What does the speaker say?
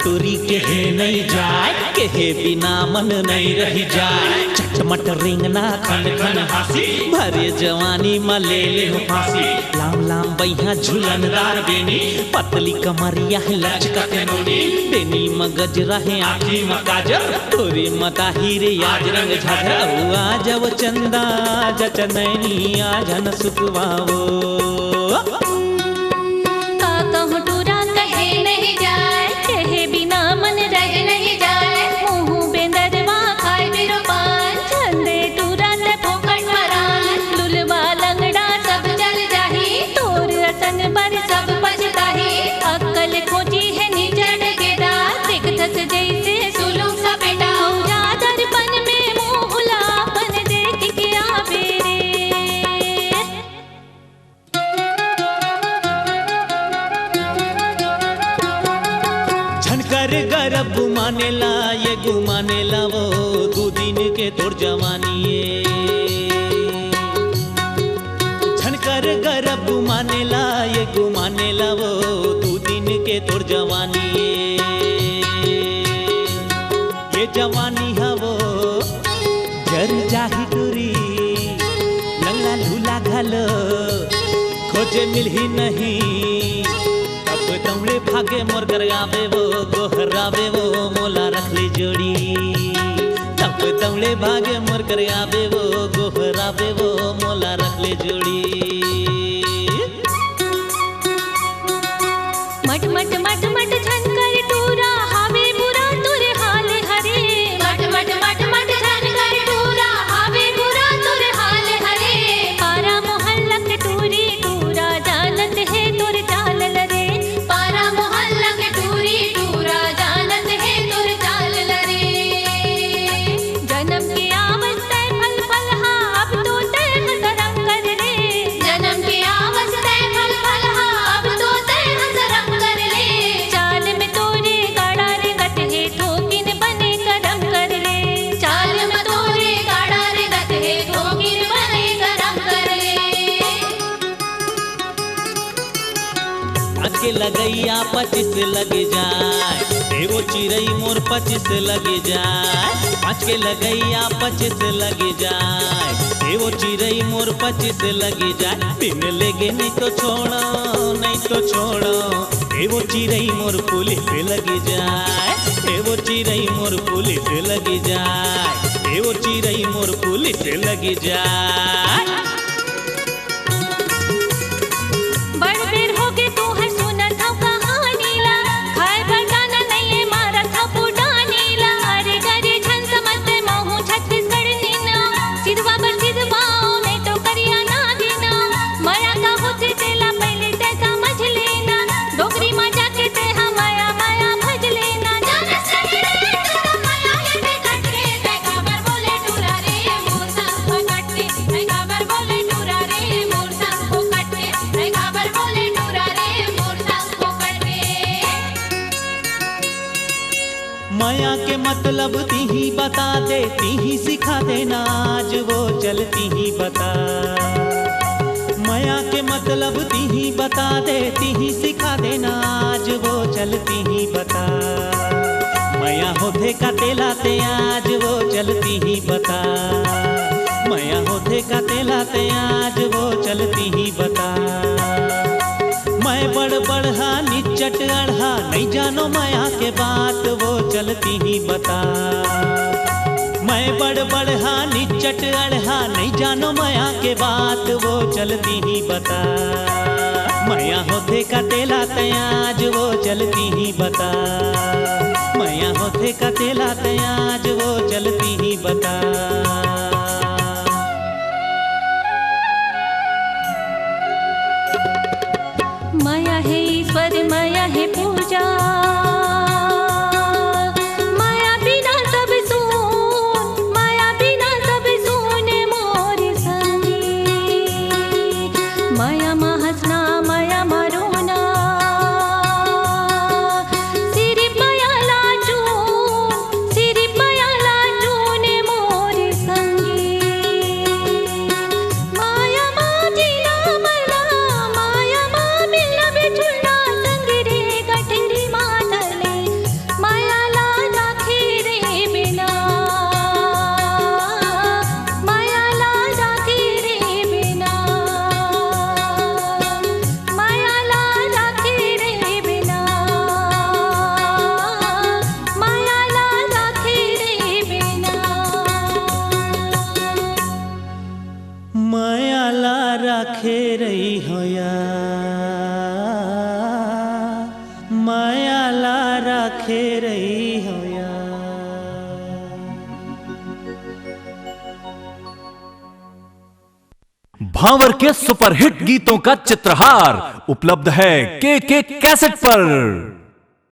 टूरी के हे नहीं जाए, के हे बिना मन नहीं रही जाए। चटमट रिंगना खन खन हासी, भरे जवानी में ले ले हो फांसी। लाम लाम बैहा झुलनदार बेनी, पतली कमरिया है लचकत नोनी। बेनी में गजरा है आँखी में काजल, तोरी मता हीरे आज रंग झाझर। आज वो चंदा जचनैनी आज न सुखवाओ। गरब गुमानेला ये गुमानेला वो 2 दिन के तोड़ जवानी झनकर गरब गुमानेला ये गुमानेला वो 2 दिन के तोड़ जवानी ये जवानी है वो जर जाही टूरी लंगला लूला घलो खोजे मिलही नहीं। तमड़े भागे मोर कर आवे वो गोहरावे वो मोला रख ले जोड़ी। तब तमड़े भागे मोर कर आवे वो गोहरावे वो मोला रख ले जोड़ी। मट मट मट मट झनकर टूरा हावे बुरा तुरे हाल हरे। मट मट मट मट झनकर टूरा हावे बुरा तुरे हाल हरे। पारा मोहल्ला के टूरी टूरा जानत है तुर चाल रे। के लगैया 25 लगे जाए, एगो चिड़ई मोर 25 लगे जाए। 5 के लगैया 25 लगे जाए, एगो चिड़ई मोर 25 लगे जाए। दिन लेगे नहीं तो छोड़ो नहीं तो छोड़ो, एगो चिड़ई मोर पुलिस लगे जाए। एगो चिड़ई मोर पुलिस लगे जाए, एगो चिड़ई मोर पुलिस लगे जाए। माया के मतलब ती ही बता दे, ती ही सिखा देना आज वो चलती ही बता। माया के मतलब ती ही बता दे, ती ही सिखा देना आज वो चलती ही बता। माया होते का तेलाते आज वो चलती ही बता। माया होते का तेलाते आज वो चलती ही बता। मैं बड़ बढ़ा निचट अढ़ा नहीं जानो माया के बात वो चलती ही बता। मैं बड़ बढ़ा निचट अढ़ा नहीं जानो माया के बात वो चलती ही बता। माया होते का तेलाते आज वो चलती ही बता। माया होते का तेलाते आज वो चलती ही बता। माया है ईश्वर माया है पूजा, माया बिना सब सून, माया बिना सब सून मोर संगी। माया मा हंसना माया मा रोना, सिर माया लाजून, सिर माया रखे रही हो यार। भांवर के सुपरहिट गीतों का चित्रहार उपलब्ध है के कैसेट पर।